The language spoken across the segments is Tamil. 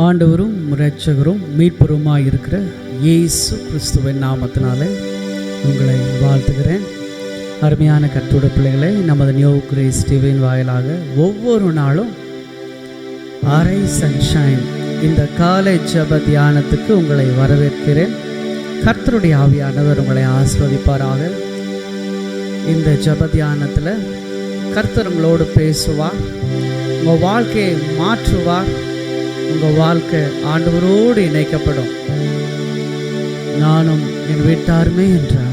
ஆண்டவரும் இரட்சகரும் மீட்பருமாய் இருக்கிற இயேசு கிறிஸ்துவின் நாமத்தினாலே உங்களை வாழ்த்துகிறேன். அருமையான கர்த்தருடைய பிள்ளைகளை, நமது நியூ கிரேஸ் டிவியின் வாயிலாக ஒவ்வொரு நாளும் அரை சன்ஷைன் இந்த காலை ஜெப தியானத்துக்கு உங்களை வரவேற்கிறேன். கர்த்தருடைய ஆவியானவர் உங்களை ஆசீர்வதிப்பாராக. இந்த ஜெப தியானத்தில் கர்த்தர் உங்களோடு பேசுவார், உங்கள் வாழ்க்கையை மாற்றுவார், உங்கள் வாழ்க்கை ஆண்டவரோடு இணைக்கப்படும். நானும் என் வீட்டாருமே என்றார்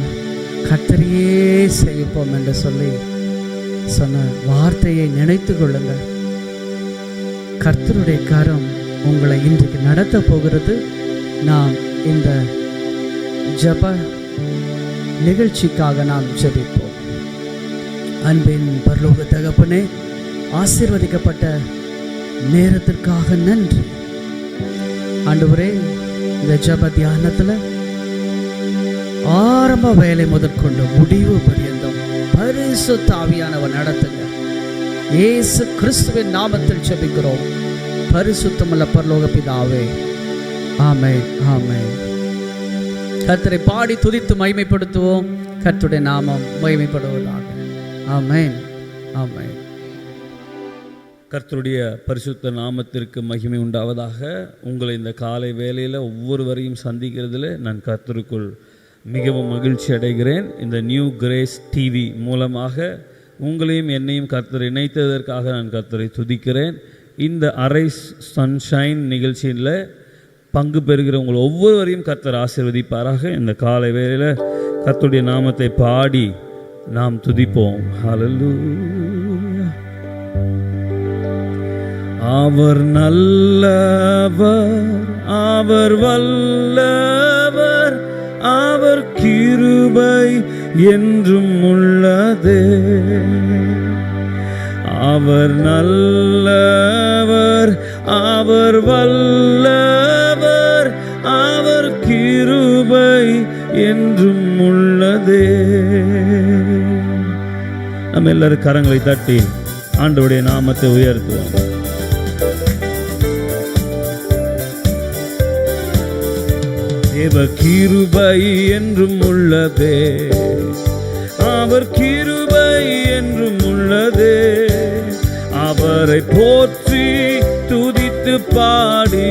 கர்த்தரையே சேவிப்போம் என்று சொன்ன வார்த்தையை நினைத்து கொள்ளுங்கள். கர்த்தருடைய கரம் உங்களை இன்றைக்கு நடத்த போகிறது. நாம் இந்த ஜெப நிகழ்ச்சிக்காக நாம் ஜெபிப்போம். அன்பின் பரலோக தகப்பனே, ஆசீர்வதிக்கப்பட்ட நேரத்திற்காக நன்றி ஆண்டவரே. இந்த ஜெப தியானத்தில் ஆரம்ப வேலை முதற்கொண்டு முடிவு பரியந்தம் பரிசுத்த ஆவியானவர் நடத்துங்க. இயேசு கிறிஸ்துவின் நாமத்தில் ஜெபிக்கிறோம், பரிசுத்தமுள்ள பரலோக பிதாவே, ஆமென், ஆமென். கர்த்தரை பாடி துதித்து மகிமைப்படுத்துவோம். கர்த்தருடைய நாமம் மகிமைப்படுவதாக. ஆமென், ஆமென். கர்த்தருடைய பரிசுத்த நாமத்திற்கு மகிமை உண்டாவதாக. உங்களை இந்த காலை வேளையில் ஒவ்வொருவரையும் சந்திக்கிறதுல நான் கர்த்தருக்குள் மிகவும் மகிழ்ச்சி அடைகிறேன். இந்த நியூ கிரேஸ் டிவி மூலமாக உங்களையும் என்னையும் கர்த்தர் இணைத்ததற்காக நான் கர்த்தரை துதிக்கிறேன். இந்த அரை சன்ஷைன் நிகழ்ச்சியில் பங்கு பெறுகிற உங்கள் ஒவ்வொருவரையும் கர்த்தர் ஆசீர்வதிப்பாராக. இந்த காலை வேளையில் கர்த்தருடைய நாமத்தை பாடி நாம் துதிப்போம். ஹல்லேலூயா. அவர் நல்லவர், அவர் வல்லவர், அவர் கிருபை என்றும் உள்ளதே. அவர் நல்லவர், அவர் வல்லவர், அவர் கிருபை என்றும் உள்ளதே. நம்ம எல்லாரும் கரங்களை தட்டி ஆண்டவருடைய நாமத்தை உயர்த்துவோம். தேவ கிருபை என்றும் உள்ளதே, அவர் கிருபை என்றும் உள்ளதே. அவரை போற்றி துதித்து பாடி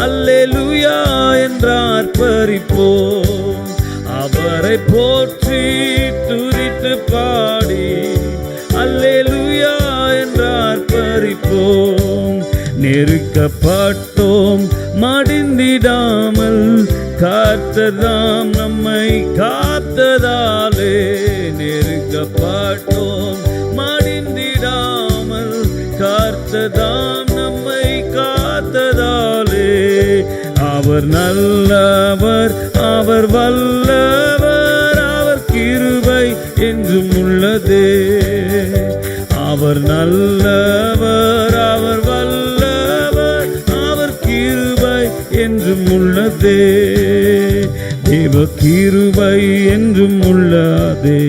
அல்லேலூயா என்றார் பரிப்போம். அவரை போற்றி துதித்து பாடி அல்லேலூயா என்றார் பரிப்போம். நெருக்கப்பட்டோம் மடிந்திடாமல், கர்த்தர்தாம் நம்மை காத்ததாலே. நெருக்கப்பட்டோம் மடிந்திடாமல், கர்த்தர்தாம் நம்மை காத்ததாலே. அவர் நல்லவர், அவர் வல்லவர், அவர் கிருபை என்றும் உள்ளதே. அவர் நல்லவர், அவர் வல்லவர், அவர் கிருபை என்றும் உள்ளதே. தேவ கிருபை என்றும் உள்ளதே,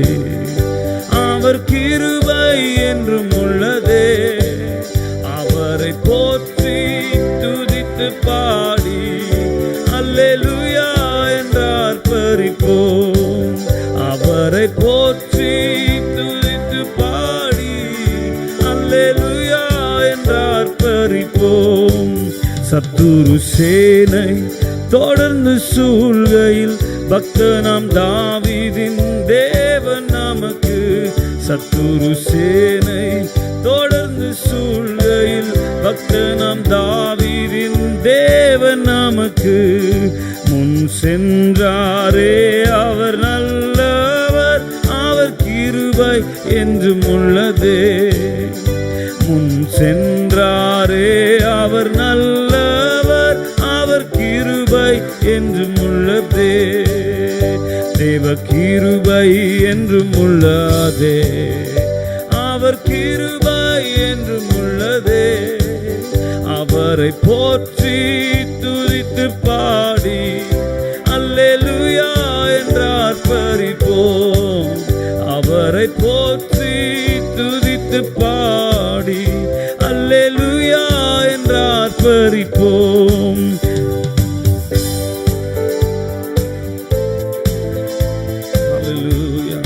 அவர் கிருபை என்றும் உள்ளதே. அவரை போற்றி துதித்து பாடி அல்லேலூயா என்றார் பரிப்போம். அவரை போற்றி துதித்து பாடி அல்லேலூயா என்றார் பரிப்போம். சத்துரு சேனை தொடர்ந்து சூழ்கையில் பக்தனாம் தாவீதின் தேவன் நமக்கு. சத்துரு சேனை தொடர்ந்து சூழ்கையில் பக்தனாம் தாவீதின் தேவன் நமக்கு. முன் சென்றாரே அவர் நல்லவர், அவர் கிருபை என்றும் உள்ளதே. முன் சென்றாரே அவர் நல்லவர், அவர் கிருபை என்றும் உள்ளதே. தேவ கிருபை என்றும் உள்ளதே, அவர் கிருபை என்றும் உள்ளதே. அவரை போற்றி துதித்து பாடி அல்லேலூயா என்றார் பரிப்போம். அவரை போற்றி துதித்து பாடி அல்லேலூயா என்றார் ஆர்ப்பரிப்போம். ஹல்லேலூயா.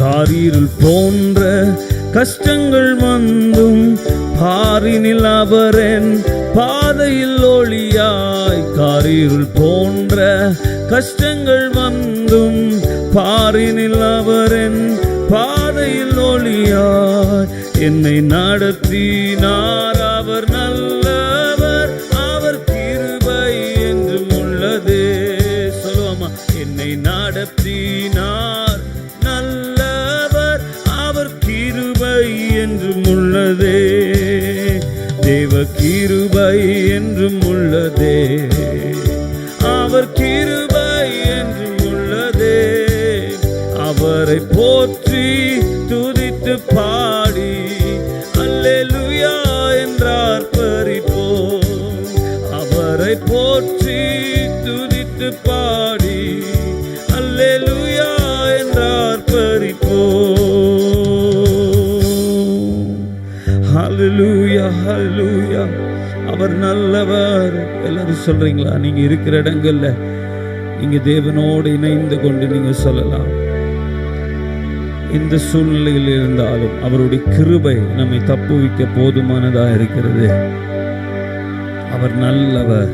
காரிருள் போன்ற கஷ்டங்கள் வந்தும் பாரினில் அவரன் பாதையில் ஒளியாய். காரிருள் போன்ற கஷ்டங்கள் வந்தும் பாரினில் அவரன் பாதையில் ஒளியாய். என்னை நடத்தினார் அவர் நல்லவர், அவர் கிருபை என்றும் உள்ளதே. சொல்லுவாமா, என்னை நடத்தினார் நல்லவர், அவர் கிருபை என்றும் உள்ளதே. தேவ கிருபை என்றும் உள்ளதே, அவர் கிருபை என்றும் உள்ளதே. அவரை போற்றி துதித்து பாடி அல்லேலூயா என்றார் பரிப்போம். அவரை போற்றி துதித்து பாடி அல்லேலூயா என்றார் பரிப்போம். ஹல்லேலூயா, ஹல்லேலூயா. அவர் நல்லவர். எல்லாரும் சொல்றீங்களா? நீங்க இருக்கிற இடங்கள்ல நீங்க தேவனோடு இணைந்து கொண்டு நீங்க சொல்லலாம். இந்த சூழ்நிலையில் இருந்தாலும் அவருடைய கிருபை நம்மை தப்புவிக்க போதுமானதா இருக்கிறது. அவர் நல்லவர்,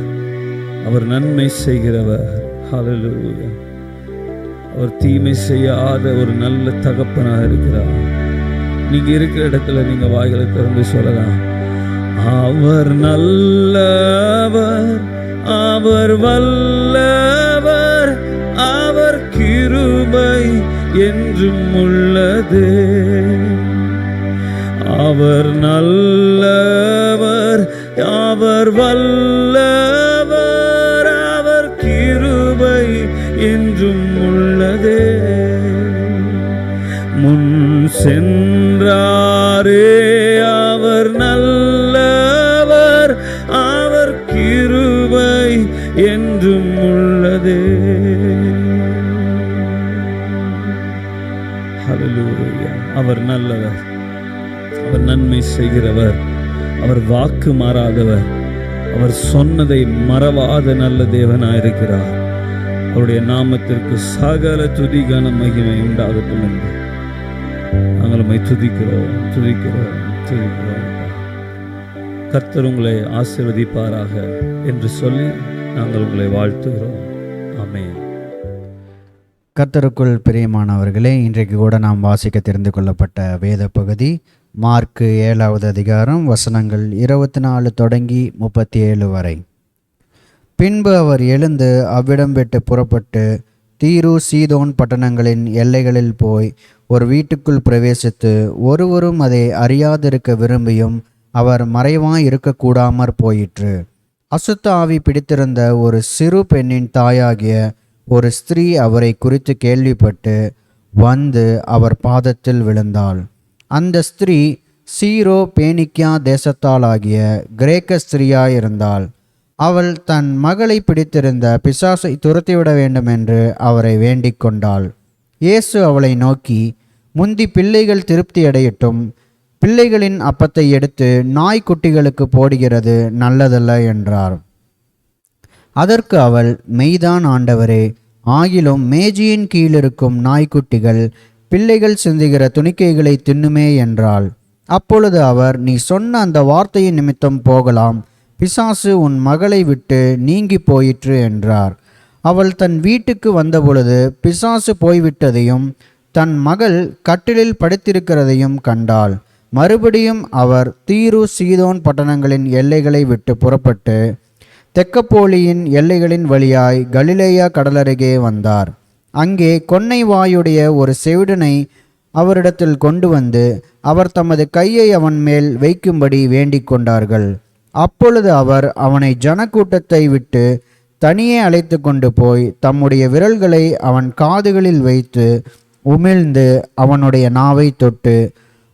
அவர் நன்மை செய்கிறவர். ஹல்லேலூயா. அவர் தீமை செய்யாத ஒரு நல்ல தகப்பனாக இருக்கிறார். நீங்க இருக்கிற இடத்துல நீங்க வாய்களை திறந்து சொல்லலாம். அவர் நல்லவர், அவர் வல்லவர், அவர் கிருபை என்றும் உள்ளது. அவர் நல்லவர், அவர் வல்லவர், அவர் கிருபை என்றும் உள்ளதே. முன் சென்றாரே அவர் நல்லவர், அவர் கிருபை என்றும் உள்ளதே. ஹல்லேலூயா. அவர் நல்லவர், அவர் நன்மை செய்கிறவர், அவர் வாக்கு மாறாதவர், அவர் சொன்னதை மறவாத நல்ல தேவனாயிருக்கிறார். அவருடைய நாமத்திற்கு சகல துதிகான மகிமை உண்டாகட்டும் என்று நாங்கள் உம்மை துதிக்கிறோம், துதிக்கிறோம், துதிக்கிறோம். கர்த்தர் உங்களை ஆசீர்வதிப்பாராக என்று சொல்லி நாங்கள் உங்களை வாழ்த்துகிறோம். ஆமென். கர்த்தருக்குள் பிரியமானவர்களே, இன்றைக்கு கூட நாம் வாசிக்க தெரிந்து கொள்ளப்பட்ட வேத பகுதி மார்க்கு 7வது அதிகாரம் வசனங்கள் 24 தொடங்கி 37 வரை. பின்பு அவர் எழுந்து அவ்விடம் விட்டு புறப்பட்டு தீரு சீதோன் பட்டணங்களின் எல்லைகளில் போய் ஒரு வீட்டுக்குள் பிரவேசித்து ஒருவரும் அதை அறியாதிருக்க விரும்பியும் அவர் மறைவாய் இருக்கக்கூடாமற் போயிற்று. அசுத்த ஆவி பிடித்திருந்த ஒரு சிறு பெண்ணின் தாயாகிய ஒரு ஸ்திரீ அவரை குறித்து கேள்விப்பட்டு வந்து அவர் பாதத்தில் விழுந்தாள். அந்த ஸ்திரீ சீரோ பேனிக்கியா தேசத்தாளாகிய கிரேக்க ஸ்திரீயாயிருந்தாள். அவள் தன் மகளை பிடித்திருந்த பிசாசை துரத்திவிட வேண்டும் என்று அவரை வேண்டிக் கொண்டாள். இயேசு அவளை நோக்கி, முந்தி பிள்ளைகள் திருப்தியடையட்டும், பிள்ளைகளின் அப்பத்தை எடுத்து நாய்க்குட்டிகளுக்கு போடுகிறது நல்லதல்ல என்றார். அதற்கு அவள், மெய்தான் ஆண்டவரே, ஆகிலும் மேஜையின் கீழிருக்கும் நாய்க்குட்டிகள் பிள்ளைகள் சிந்துகிற துணிக்கைகளை தின்னுமே என்றாள். அப்பொழுது அவர், நீ சொன்ன அந்த வார்த்தையின் நிமித்தம் போகலாம், பிசாசு உன் மகளை விட்டு நீங்கி போயிற்று என்றார். அவள் தன் வீட்டுக்கு வந்தபொழுது பிசாசு போய்விட்டதையும் தன் மகள் கட்டிலில் படுத்திருக்கிறதையும் கண்டாள். மறுபடியும் அவர் தீரு சீதோன் பட்டணங்களின் எல்லைகளை விட்டு புறப்பட்டு தெக்கப்போலியின் எல்லைகளின் வழியாய் கலிலேயா கடலருகே வந்தார். அங்கே கொன்னை வாயுடைய ஒரு செவிடனை அவரிடத்தில் கொண்டு வந்து அவர் தமது கையை அவன் மேல் வைக்கும்படி வேண்டிக் கொண்டார்கள். அப்பொழுது அவர் அவனை ஜனக்கூட்டத்தை விட்டு தனியே அழைத்து கொண்டு போய் தம்முடைய விரல்களை அவன் காதுகளில் வைத்து உமிழ்ந்து அவனுடைய நாவை தொட்டு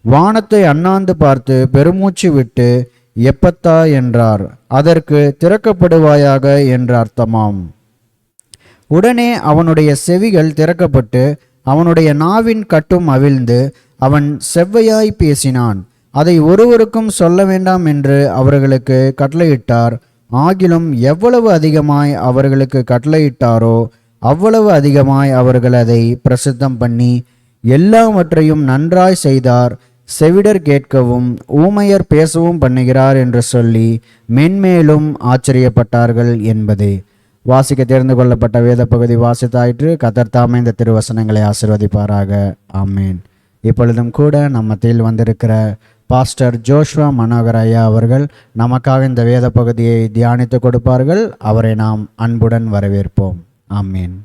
வானத்தை அண்ணாந்து பார்த்து பெருமூச்சு விட்டு எப்பத்தா என்றார். அதற்கு திறக்கப்படுவாயாக என்று அர்த்தமாம். உடனே அவனுடைய செவிகள் திறக்கப்பட்டு அவனுடைய நாவின் கட்டும் அவிழ்ந்து அவன் செவ்வையாய் பேசினான். அதை ஒருவருக்கும் சொல்ல வேண்டாம் என்று அவர்களுக்கு கட்டளையிட்டார். ஆகிலும் எவ்வளவு அதிகமாய் அவர்களுக்கு கட்டளையிட்டாரோ அவ்வளவு அதிகமாய் அவர்கள் அதை பிரசித்தம் பண்ணி எல்லாவற்றையும் நன்றாய் செய்தார். செவிடர் கேட்கவும் ஊமையர் பேசவும் பண்ணுகிறார் என்று சொல்லி மென்மேலும் ஆச்சரியப்பட்டார்கள் என்பதே. வாசிக்க தேர்ந்து கொள்ளப்பட்ட வேத பகுதி வாசித்தாயிற்று. கர்த்தர் தாமே இந்த திருவசனங்களை ஆசீர்வதிப்பாராக. ஆமேன். இப்பொழுதும் கூட நம்ம மத்தியில் வந்திருக்கிற பாஸ்டர் ஜோஷ்வா மனோகர் ஐயா அவர்கள் நமக்காக இந்த வேத பகுதியை தியானித்து கொடுப்பார்கள். அவரை நாம் அன்புடன் வரவேற்போம். ஆமேன்.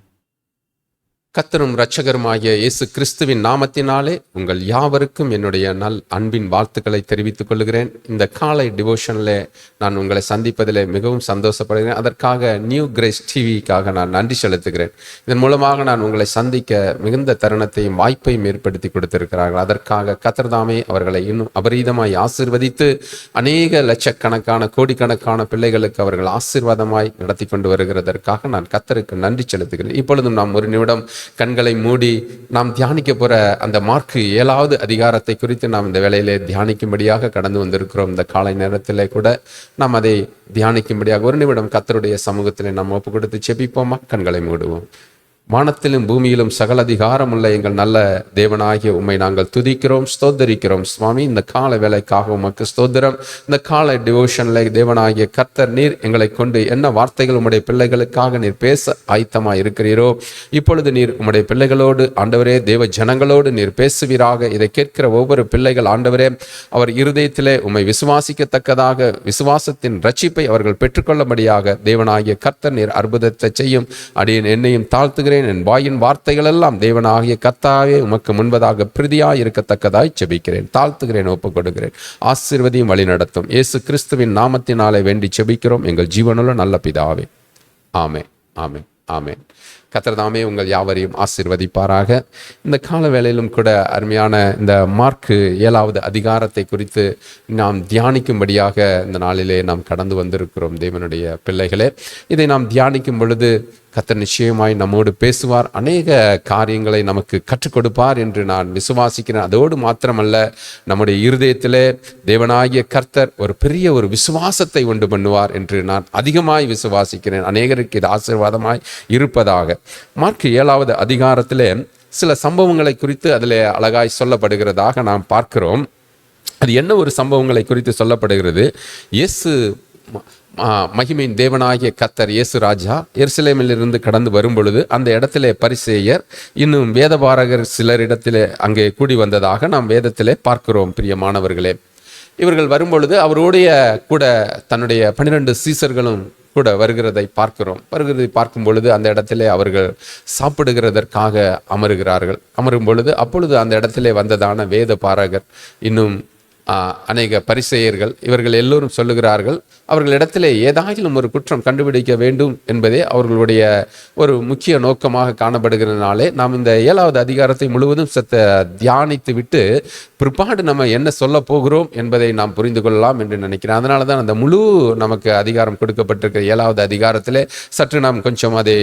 கர்த்தரும் இரட்சகருமாகிய இயேசு கிறிஸ்துவின் நாமத்தினாலே உங்கள் யாவருக்கும் என்னுடைய அன்பின் வாழ்த்துக்களை தெரிவித்துக் கொள்கிறேன். இந்த காலை டிவோஷனில் நான் உங்களை சந்திப்பதில் மிகவும் சந்தோஷப்படுகிறேன். அதற்காக நியூ கிரேஸ் டிவிக்காக நான் நன்றி செலுத்துகிறேன். இதன் மூலமாக நான் உங்களை சந்திக்க மிகுந்த தருணத்தையும் வாய்ப்பையும் ஏற்படுத்தி கொடுத்திருக்கிறார்கள். அதற்காக கர்த்தர் தாமே அவர்களை இன்னும் அபரீதமாய் ஆசீர்வதித்து அநேக லட்சக்கணக்கான கோடிக்கணக்கான பிள்ளைகளுக்கு அவர்கள் ஆசீர்வாதமாய் நடத்தி கொண்டு வருகிறதற்காக நான் கர்த்தருக்கு நன்றி செலுத்துகிறேன். இப்பொழுதும் நாம் ஒரு நிமிடம் கண்களை மூடி நாம் தியானிக்க போற அந்த மார்க்கு 7வது அதிகாரத்தை குறித்து நாம் இந்த வேளையிலே தியானிக்கும்படியாக கடந்து வந்திருக்கிறோம். இந்த காலை நேரத்திலே கூட நாம் அதை தியானிக்கும்படியாக ஒரு நிமிடம் கர்த்தருடைய சமூகத்திலே நாம் ஒப்பு கொடுத்து செபிப்போமா? கண்களை மூடுவோம். வானத்திலும் பூமியிலும் சகல அதிகாரம் உள்ள எங்கள் நல்ல தேவனாகிய உம்மை நாங்கள் துதிக்கிறோம், ஸ்தோத்தரிக்கிறோம். சுவாமி, இந்த கால வேலைக்காக உமக்கு ஸ்தோத்திரம். இந்த கால டிவோஷன்ல தேவனாகிய கர்த்தர் நீர் எங்களை கொண்டு என்ன வார்த்தைகள் உம்முடைய பிள்ளைகளுக்காக நீர் பேச ஆயத்தமாக இருக்கிறீரோ இப்பொழுது நீர் உம்முடைய பிள்ளைகளோடு ஆண்டவரே, தேவ ஜனங்களோடு நீர் பேசுவீராக. இதை கேட்கிற ஒவ்வொரு பிள்ளைகள் ஆண்டவரே அவர் இருதயத்திலே உம்மை விசுவாசிக்கத்தக்கதாக விசுவாசத்தின் ரட்சிப்பை அவர்கள் பெற்றுக்கொள்ளபடியாக தேவனாகிய கர்த்தர் நீர் அற்புதத்தை செய்யும். அடியேன் என்னையும் தாழ்த்துகிறேன். என் வாயின் வார்த்தைகள் எல்லாம் தேவனாகிய கர்த்தாவே உமக்கு முன்பதாக பிரதியாய் இருக்கத்தக்கதாய் செபிக்கிறேன், தாழ்த்துகிறேன், ஒப்புக் கொடுக்கிறேன். ஆசீர்வதியும் வழி நடத்தும். இயேசு கிறிஸ்துவின் நாமத்தினாலே வேண்டி செபிக்கிறோம் எங்கள் ஜீவனுள்ள நல்ல பிதாவே. ஆமென், ஆமென், ஆமென். கர்த்தர் தாமே உங்கள் யாவரையும் ஆசீர்வதிப்பாராக. இந்த கால வேளையிலும் கூட அருமையான இந்த மார்க்கு 7வது அதிகாரத்தை குறித்து நாம் தியானிக்கும்படியாக இந்த நாளிலே நாம் கடந்து வந்திருக்கிறோம். தேவனுடைய பிள்ளைகளே, இதை நாம் தியானிக்கும் பொழுது கர்த்தர் நிச்சயமாய் நம்மோடு பேசுவார், அநேக காரியங்களை நமக்கு கற்றுக் கொடுப்பார் என்று நான் விசுவாசிக்கிறேன். அதோடு மாத்திரமல்ல, நம்முடைய இருதயத்திலே தேவனாகிய கர்த்தர் ஒரு பெரிய ஒரு விசுவாசத்தை உண்டு பண்ணுவார் என்று நான் அதிகமாய் விசுவாசிக்கிறேன். அநேகருக்கு இது ஆசீர்வாதமாய் இருப்பதாக. மார்க்கு 7வது அதிகாரத்திலே சில சம்பவங்களை குறித்து அதில் அழகாய் சொல்லப்படுகிறதாக நாம் பார்க்கிறோம். அது என்ன ஒரு சம்பவங்களை குறித்து சொல்லப்படுகிறது? இயேசு மகிமையின் தேவனாகிய கர்த்தர் இயேசு ராஜா எருசலேமிலிருந்து கடந்து வரும் பொழுது அந்த இடத்திலே பரிசேயர் இன்னும் வேதபாரகர் சிலரிடத்திலே அங்கே கூடி வந்ததாக நாம் வேதத்திலே பார்க்கிறோம். பிரியமானவர்களே, இவர்கள் வரும்பொழுது அவருடைய கூட தன்னுடைய 12 சீசர்களும் கூட வருகிறதை பார்க்கும் பொழுது அந்த இடத்திலே அவர்கள் சாப்பிடுகிறதற்காக அமரும் பொழுது அப்பொழுது அந்த இடத்திலே வந்ததான வேத பாரகர் இன்னும் அநேக பரிசேயர்கள் இவர்கள் எல்லோரும் சொல்லுகிறார்கள், அவர்களிடத்திலே ஏதாயிலும் ஒரு குற்றம் கண்டுபிடிக்க வேண்டும் என்பதே அவர்களுடைய ஒரு முக்கிய நோக்கமாக காணப்படுகிறதுனாலே நாம் இந்த 7வது அதிகாரத்தை முழுவதும் தியானித்து விட்டு பிற்பாடு நம்ம என்ன சொல்ல போகிறோம் என்பதை நாம் புரிந்து கொள்ளலாம் என்று நினைக்கிறேன். அதனால தான் அந்த முழு நமக்கு அதிகாரம் கொடுக்கப்பட்டிருக்கிற 7வது அதிகாரத்திலே சற்று நாம் கொஞ்சம் அதை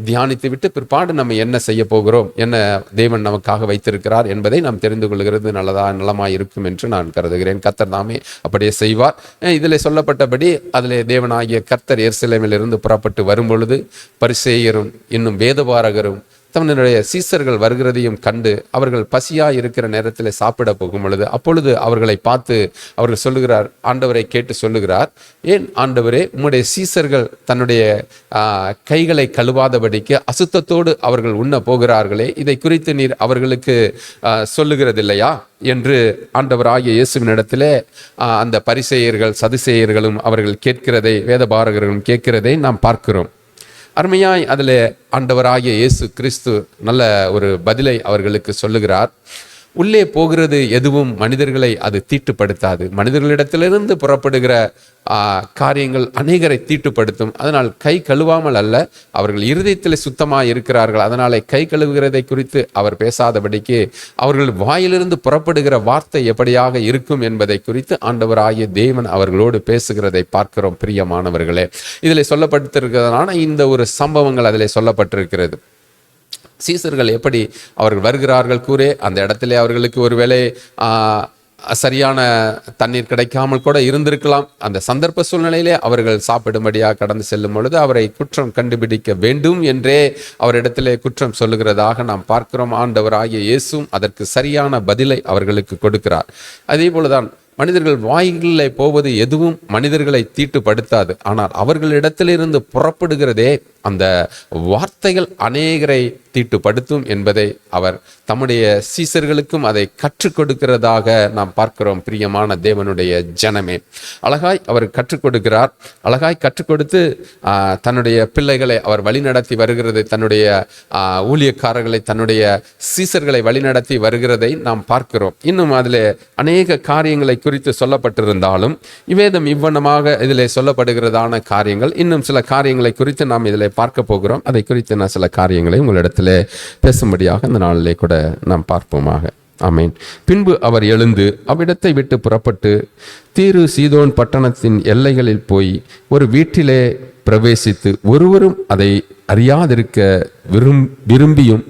தியானித்து விட்டு பிற்பாடு நம்ம என்ன செய்ய போகிறோம், என்ன தேவன் நமக்காக வைத்திருக்கிறார் என்பதை நாம் தெரிந்து கொள்கிறது நலமாய் இருக்கும் என்று நான் கருதுகிறேன். கர்த்தர் தாமே அப்படியே செய்வார். இதில் சொல்லப்பட்டபடி அதிலே தேவனாகிய கர்த்தர் எருசலேமிலிருந்து புறப்பட்டு வரும் பொழுது பரிசேயரும் இன்னும் வேதபாரகரும் தன்னுடைய சீசர்கள் வருகிறதையும் கண்டு அவர்கள் பசியாக இருக்கிற நேரத்தில் சாப்பிட போகும் பொழுது அப்பொழுது அவர்களை பார்த்து அவர்கள் சொல்லுகிறார், ஆண்டவரை கேட்டு சொல்லுகிறார், ஏன் ஆண்டவரே உம்முடைய சீசர்கள் தன்னுடைய கைகளை கழுவாதபடிக்கு அசுத்தத்தோடு அவர்கள் உண்ண போகிறார்களே, இதை குறித்து நீர் அவர்களுக்கு சொல்லுகிறதில்லையா என்று ஆண்டவராகிய இயேசுவினிடத்திலே அந்த பரிசேயர்கள் சதுசேயர்களும் அவர்கள் கேட்கிறதை வேதபாரகர்களும் கேட்கிறதை நாம் பார்க்கிறோம். அருமையாய் அதில் ஆண்டவராகிய இயேசு கிறிஸ்து நல்ல ஒரு பதிலை அவர்களுக்கு சொல்லுகிறார். உள்ளே போகிறது எதுவும் மனிதர்களை அது தீட்டுப்படுத்தாது. மனிதர்களிடத்திலிருந்து புறப்படுகிற காரியங்கள் அநேகரை தீட்டுப்படுத்தும். அதனால் கை கழுவாமல் அல்ல, அவர்கள் இருதயத்தில் சுத்தமாக இருக்கிறார்கள். அதனாலே கை கழுவுகிறதை குறித்து அவர் பேசாதபடிக்கு அவர்கள் வாயிலிருந்து புறப்படுகிற வார்த்தை எப்படியாக இருக்கும் என்பதை குறித்து ஆண்டவராகிய தேவன் அவர்களோடு பேசுகிறதை பார்க்கிறோம். பிரியமானவர்களே, இதில் சொல்லப்பட்டிருக்கிறதான இந்த ஒரு சம்பவங்கள் அதில் சொல்லப்பட்டிருக்கிறது. சீசர்கள் எப்படி அவர்கள் வருகிறார்கள் கூறே, அந்த இடத்துல அவர்களுக்கு ஒருவேளை சரியான தண்ணீர் கிடைக்காமல் கூட இருந்திருக்கலாம். அந்த சந்தர்ப்ப சூழ்நிலையிலே அவர்கள் சாப்பிடும்படியாக கடந்து செல்லும் பொழுது அவரை குற்றம் கண்டுபிடிக்க வேண்டும் என்றே அவரிடத்திலே குற்றம் சொல்லுகிறதாக நாம் பார்க்கிறோம். ஆண்டவராகிய இயேசுவும் அதற்கு சரியான பதிலை அவர்களுக்கு கொடுக்கிறார். அதே போலதான் மனிதர்கள் வாய்களில் போவது எதுவும் மனிதர்களை தீட்டுப்படுத்தாது. ஆனால் அவர்களிடத்திலிருந்து புறப்படுகிறதே அந்த வார்த்தைகள் அநேகரை தீட்டுப்படுத்தும் என்பதை அவர் தம்முடைய சீசர்களுக்கும் அதை கற்றுக் கொடுக்கிறதாக நாம் பார்க்கிறோம். பிரியமான தேவனுடைய ஜனமே, அழகாய் அவர் கற்றுக் கொடுக்கிறார். அழகாய் கற்றுக் கொடுத்து தன்னுடைய பிள்ளைகளை அவர் வழிநடத்தி வருகிறது, தன்னுடைய ஊழியக்காரர்களை, தன்னுடைய சீசர்களை வழிநடத்தி வருகிறதை நாம் பார்க்கிறோம். இன்னும் அதில் அநேக காரியங்களை குறித்து சொல்லப்பட்டிருந்தாலும் இவ்வேதம் இவ்வண்ணமாக இதில் சொல்லப்படுகிறதான காரியங்கள், இன்னும் சில காரியங்களை குறித்து நாம் இதில் பார்க்க போகிறோம். அதை குறித்து நான் சில காரியங்களை உங்களிடத்தில் பேசும்படியாக இந்த நாளிலே கூட நாம் பார்ப்போமாக. ஆமேன். பின்பு அவர் எழுந்து அவ்விடத்தை விட்டு புறப்பட்டு தீரு சீதோன் பட்டணத்தின் எல்லைகளில் போய் ஒரு வீட்டிலே பிரவேசித்து ஒருவரும் அதை அறியாதிருக்க விரும்பியும்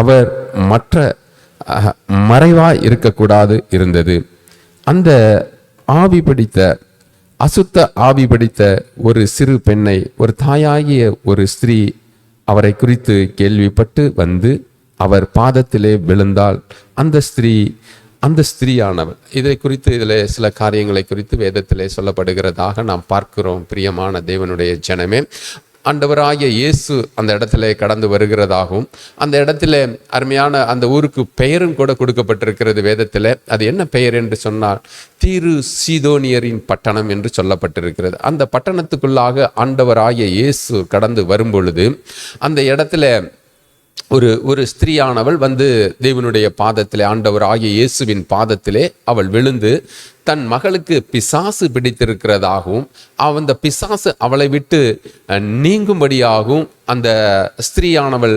அவர் மற்ற மறைவாய் இருக்கக்கூடாது இருந்தது. அந்த ஆவி பிடித்த அசுத்த ஆவி பிடித்த ஒரு சிறு பெண்ணை ஒரு தாயாகிய ஒரு ஸ்திரீ அவரை குறித்து கேள்விப்பட்டு வந்து அவர் பாதத்திலே விழுந்தாள். அந்த ஸ்திரீயானவள், இதை குறித்து இதில் சில காரியங்களை குறித்து வேதத்திலே சொல்லப்படுகிறதாக நாம் பார்க்கிறோம். பிரியமான தேவனுடைய ஜனமே, ஆண்டவராகிய இயேசு அந்த இடத்துல கடந்து வருகிறதாகவும் அந்த இடத்துல அருமையான அந்த ஊருக்கு பெயரும் கூட கொடுக்கப்பட்டிருக்கிறது வேதத்தில். அது என்ன பெயர் என்று சொன்னால் தீரு சீதோனியரின் பட்டணம் என்று சொல்லப்பட்டிருக்கிறது. அந்த பட்டணத்துக்குள்ளாக ஆண்டவராகிய இயேசு கடந்து வரும் பொழுது அந்த இடத்துல ஒரு ஸ்திரீயானவள் வந்து தேவனுடைய பாதத்திலே, ஆண்டவராகிய இயேசுவின் பாதத்திலே அவள் விழுந்து தன் மகளுக்கு பிசாசு பிடித்திருக்கிறதாகவும் அந்த பிசாசு அவளை விட்டு நீங்கும்படியாகவும் அந்த ஸ்திரீயானவள்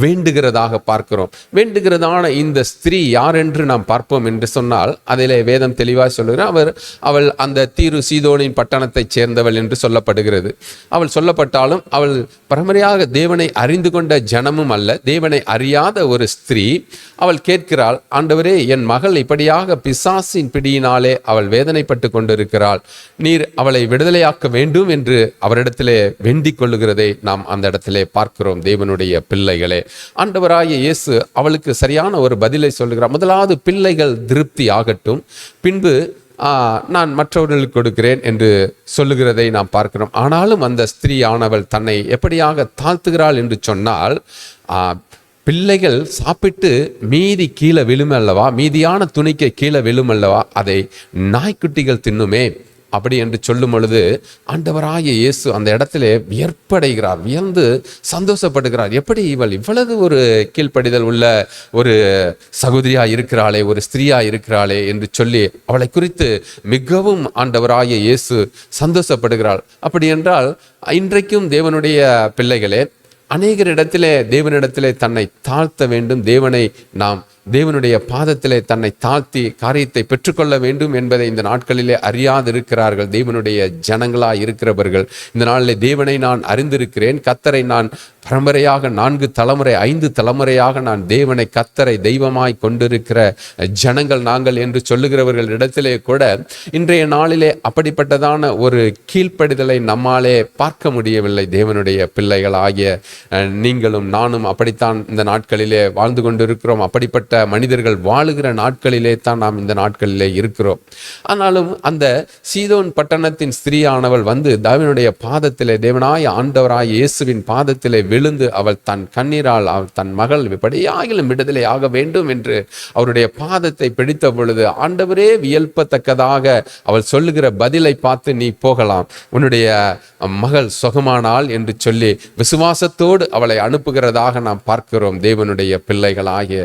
வேண்டுகிறதாக பார்க்கிறோம். வேண்டுகிறதான இந்த ஸ்திரீ யார் என்று நாம் பார்ப்போம் என்று சொன்னால் அதிலே வேதம் தெளிவாக சொல்லுகிறார், அவள் அந்த தீரு சீதோனின் பட்டணத்தைச் சேர்ந்தவள் என்று சொல்லப்படுகிறது. அவள் சொல்லப்பட்டாலும் அவள் பரம்பரையாக தேவனை அறிந்து கொண்ட ஜனமும் அல்ல, தேவனை அறியாத ஒரு ஸ்திரீ. அவள் கேட்கிறாள், ஆண்டவரே, என் மகள் இப்படியாக பிசாசின் பிடியினாலே அவள் வேதனைப்பட்டு கொண்டிருக்கிறாள், நீர் அவளை விடுதலையாக்க வேண்டும் என்று அவரிடத்திலே வேண்டிக் கொள்ளுகிறதை நாம் அந்த இடத்திலே பார்க்கிறோம். தேவனுடைய பிள்ளைகளே, ஆண்டவராகிய இயேசு அவளுக்கு சரியான ஒரு பதிலை சொல்லுகிறார். முதலாவது, பிள்ளைகள் திருப்தி ஆகட்டும், பின்பு நான் மற்றவர்களுக்கு கொடுக்கிறேன் என்று சொல்லுகிறதை நாம் பார்க்கிறோம். ஆனாலும் அந்த ஸ்திரீ ஆனவள் தன்னை எப்படியாக தாழ்த்துகிறாள் என்று சொன்னால், பிள்ளைகள் சாப்பிட்டு மீதி கீழே விழுமல்லவா, மீதியான துணிக்கு கீழே விழுமல்லவா, அதை நாய்க்குட்டிகள் தின்னுமே அப்படி என்று சொல்லும் பொழுது ஆண்டவராகிய இயேசு அந்த இடத்திலே வியர்ப்படைகிறார், வியந்து சந்தோஷப்படுகிறார். எப்படி இவள் இவ்வளவு ஒரு கீழ்ப்படிதல் உள்ள ஒரு சகோதரியா இருக்கிறாளே, ஒரு ஸ்திரீயா இருக்கிறாளே என்று சொல்லி அவளை குறித்து மிகவும் ஆண்டவராகிய இயேசு சந்தோஷப்படுகிறாள். அப்படி என்றால் இன்றைக்கும் தேவனுடைய பிள்ளைகளே, அநேகரிடத்திலே தேவனிடத்திலே தன்னை தாழ்த்த வேண்டும், தேவனுடைய பாதத்திலே தன்னை தாழ்த்தி காரியத்தை பெற்றுக்கொள்ள வேண்டும் என்பதை இந்த நாட்களிலே அறியாதிருக்கிறார்கள். தேவனுடைய ஜனங்களாய் இருக்கிறவர்கள் இந்த நாளிலே தேவனை நான் அறிந்திருக்கிறேன், கர்த்தரை நான் பரம்பரையாக 4 தலைமுறை 5 தலைமுறையாக நான் தேவனை கர்த்தரை தெய்வமாய் கொண்டிருக்கிற ஜனங்கள் நாங்கள் என்று சொல்லுகிறவர்கள் இடத்திலே கூட இன்றைய நாளிலே அப்படிப்பட்டதான ஒரு கீழ்ப்படிதலை நம்மாலே பார்க்க முடியவில்லை. தேவனுடைய பிள்ளைகளாகிய நீங்களும் நானும் அப்படித்தான் இந்த நாட்களிலே வாழ்ந்து கொண்டிருக்கிறோம். அப்படிப்பட்ட மனிதர்கள் வாழுகிற நாட்களிலே தான் நாம் இந்த நாட்களிலே இருக்கிறோம். ஆனாலும் அந்த சீதோன் பட்டணத்தின் ஸ்திரீயானவள் வந்து தேவனுடைய பாதத்திலே, தேவனாய ஆண்டவராய் இயேசுவின் பாதத்திலே விழுந்து அவள் தன் கண்ணீரால் தன் மகள் எப்படியாகிலும் விடுதலை ஆக வேண்டும் என்று அவருடைய பாதத்தை பிடித்த பொழுது ஆண்டவரே வியல்பத்தக்கதாக அவள் சொல்லுகிற பதிலை பார்த்து, நீ போகலாம், உன்னுடைய மகள் சுகமானாள் என்று சொல்லி விசுவாசத்தோடு அவளை அனுப்புகிறதாக நாம் பார்க்கிறோம். தேவனுடைய பிள்ளைகளாகிய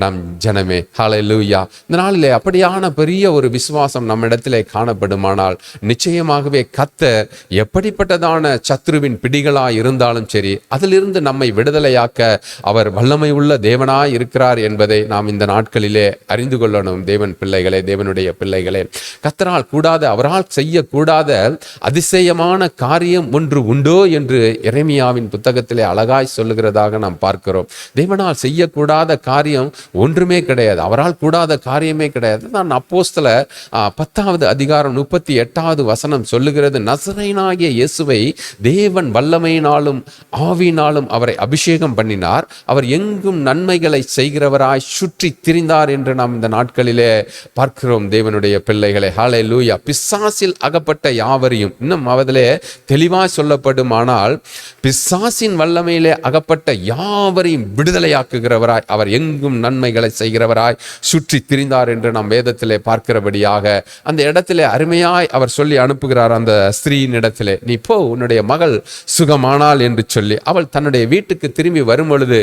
நாம் வேண்டாம் ஜனமே. ஹல்லேலூயா. இந்த நாளிலே அப்படியான பெரிய ஒரு விசுவாசம் நம்மிடத்திலே காணப்படுமானால் நிச்சயமாகவே கர்த்தர் எப்படிப்பட்டதான சத்துருவின் பிடிகளாய் இருந்தாலும் சரி, அதிலிருந்து நம்மை விடுதலையாக்க அவர் வல்லமை உள்ள தேவனாய் இருக்கிறார் என்பதை நாம் இந்த நாட்களிலே அறிந்து கொள்ளணும். தேவன் பிள்ளைகளே, தேவனுடைய பிள்ளைகளே, கர்த்தரால் கூடாத, அவரால் செய்யக்கூடாத அதிசயமான காரியம் ஒன்று உண்டோ என்று எரேமியாவின் புத்தகத்திலே அழகாய் சொல்லுகிறதாக நாம் பார்க்கிறோம். தேவனால் செய்யக்கூடாத காரியம் ஒன்றுமே கிடையாது, அவரால் கூடாத காரியமே கிடையாது. நான் அப்போஸ்தலர் 10வது அதிகாரம் 38வது வசனம் சொல்லுகிறது, நசரேயனாகிய இயேசுவை தேவன் வல்லமையினாலும் ஆவியினாலும் அவரை அபிஷேகம் பண்ணினார், அவர் எங்கும் நன்மைகளை செய்கிறவராய் சுற்றி திரிந்தார் என்று நாம் இந்த நாட்களிலே பார்க்கிறோம். தேவனுடைய பிள்ளைகளை, ஹல்லேலூயா. பிசாசில் அகப்பட்ட யாவரையும், இன்னும் அவதிலே தெளிவாய் சொல்லப்படுமானால், பிசாசின் வல்லமையிலே அகப்பட்ட யாவரையும் விடுதலையாக்குகிறவராய் அவர் எங்கும் நன்மைகளை செய்கிறவராய் சுற்றி திரிந்தார் என்று நாம் வேதத்திலே பார்க்கிறபடியாக அந்த இடத்திலே அருமையாய் அவர் சொல்லி அனுப்புகிறார் அந்த ஸ்திரீயின் இடத்திலே, நீ போ, உன்னுடைய மகள் சுகமானாள் என்று சொல்லி. அவள் தன்னுடைய வீட்டுக்கு திரும்பி வரும் பொழுது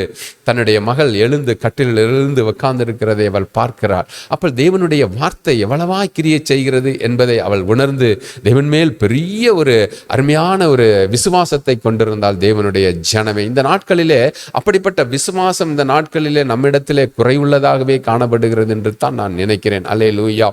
தன்னுடைய மகள் எழுந்து கட்டிலில் எழுந்து உட்கார்ந்து இருக்கிறதை அவள் பார்க்கிறாள். அப்போ தேவனுடைய வார்த்தை எவ்வளவாய் கிரியை செய்கிறது என்பதை அவள் உணர்ந்து தேவன் மேல் பெரிய ஒரு அருமையான ஒரு விசுவாசத்தை கொண்டிருந்தால் தேவனுடைய ஜனமே. இந்த நாட்களிலே அப்படிப்பட்ட விசுவாசம் இந்த நாட்களிலே நம்மிடத்திலே குறைவுள்ளதாகவே காணப்படுகிறது என்று தான் நான் நினைக்கிறேன். அல்லேலூயா.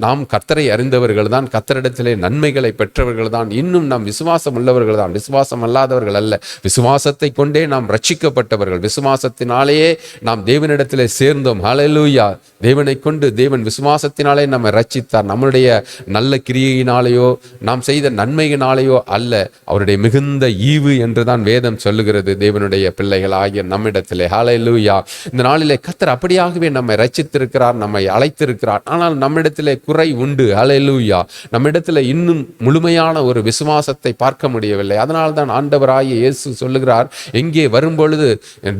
நாம் கர்த்தரை அறிந்தவர்கள் தான், கர்த்தரிடத்திலே நன்மைகளை பெற்றவர்கள் தான், இன்னும் நாம் விசுவாசம் உள்ளவர்கள் தான், விசுவாசம் அல்லாதவர்கள் அல்ல. விசுவாசத்தை கொண்டே நாம் ரட்சிக்கப்பட்டவர்கள், விசுவாசத்தினாலேயே நாம் தேவனிடத்திலே சேர்ந்தோம். ஹல்லேலூயா. தேவனை கொண்டு தேவன் விசுவாசத்தினாலே நம்மை ரட்சித்தார். நம்முடைய நல்ல கிரியையினாலேயோ நாம் செய்த நன்மையினாலேயோ அல்ல, அவருடைய மிகுந்த ஈவு என்றுதான் வேதம் சொல்லுகிறது. தேவனுடைய பிள்ளைகளாகிய நம்மிடத்திலே, ஹல்லேலூயா. இந்த நாளிலே கர்த்தர் அப்படியாகவே நம்மை ரட்சித்திருக்கிறார், நம்மை அழைத்திருக்கிறார். ஆனால் நம்மிடத்திலே குறை உண்டு. ஹல்லேலூயா. நம்மிடத்திலே இன்னும் முழுமையான ஒரு விசுவாசத்தை பார்க்க முடியவில்லை. அதனால் தான் ஆண்டவராகிய இயேசு சொல்லுகிறார், எங்கே வரும்பொழுது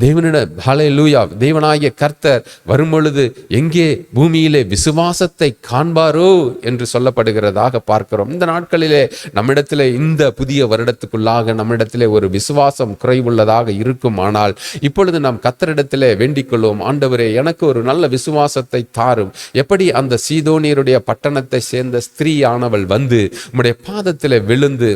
தேவனிட, ஹல்லேலூயா, தேவனாகிய கர்த்தர் வரும்பொழுது எங்கே பூமியிலே விசுவாசத்தை காண்பாரோ என்று சொல்லப்படுகிறதாக பார்க்கிறோம். இந்த நாட்களிலே நம்மிடத்திலே இந்த புதிய வருடத்துக்குள்ளாக நம்மிடத்திலே ஒரு விசுவாசம் குறைவுள்ளதாக இருக்கும். ஆனால் இப்பொழுது நாம் கர்த்தரிடத்திலே வேண்டிக் கொள்வோம், ஆண்டவரே எனக்கு ஒரு நல்ல விசுவாசத்தை தாரும். எப்படி அந்த சீதோனியருடைய பட்டணத்தை சேர்ந்த ஸ்திரீயானவள் வந்து உம்முடைய பாதத்திலே விழுந்து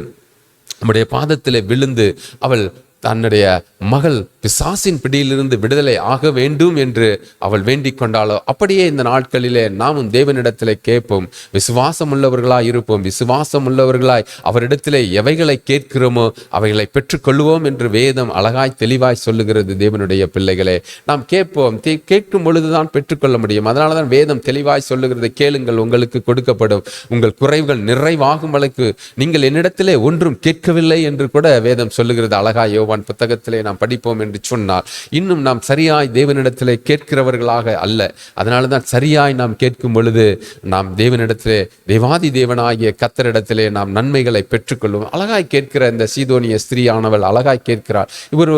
அவள் தன்னுடைய மகள் பிசாசின் பிடியிலிருந்து விடுதலை ஆக வேண்டும் என்று அவள் வேண்டிக் கொண்டாளோ, அப்படியே இந்த நாட்களிலே நாமும் தேவனிடத்திலே கேட்போம், விசுவாசம் உள்ளவர்களாய் இருப்போம். விசுவாசம் உள்ளவர்களாய் அவரிடத்திலே எவைகளை கேட்கிறோமோ அவைகளை பெற்றுக்கொள்வோம் என்று வேதம் அழகாய் தெளிவாய் சொல்லுகிறது. தேவனுடைய பிள்ளைகளே, நாம் கேட்போம், கேட்கும் பொழுதுதான் பெற்றுக்கொள்ள முடியும். அதனால தான் வேதம் தெளிவாய் சொல்லுகிறது, கேளுங்கள் உங்களுக்கு கொடுக்கப்படும், உங்கள் குறைவுகள் நிறைவாகும் வரைக்கு நீங்கள் என்னிடத்திலே ஒன்றும் கேட்கவில்லை என்று கூட வேதம் சொல்லுகிறது. அழகாய் யோவான் புத்தகத்திலே நாம் படிப்போம் என்று சொன்னால், இன்னும் நாம் சரியாய் தேவனிடத்திலே கேட்கிறவர்களாக அல்ல. அதனால தான் சரியாய் நாம் கேட்கும் பொழுது நாம் தேவனிடத்திலே, தேவாதி தேவனாகிய கர்த்தரிடத்திலே நாம் நன்மைகளை பெற்றுக்கொள்வோம். அழகாய் கேட்கிற இந்த சீதோனிய ஸ்திரீயானவள் அழகாய் கேட்கிறாள். இவள்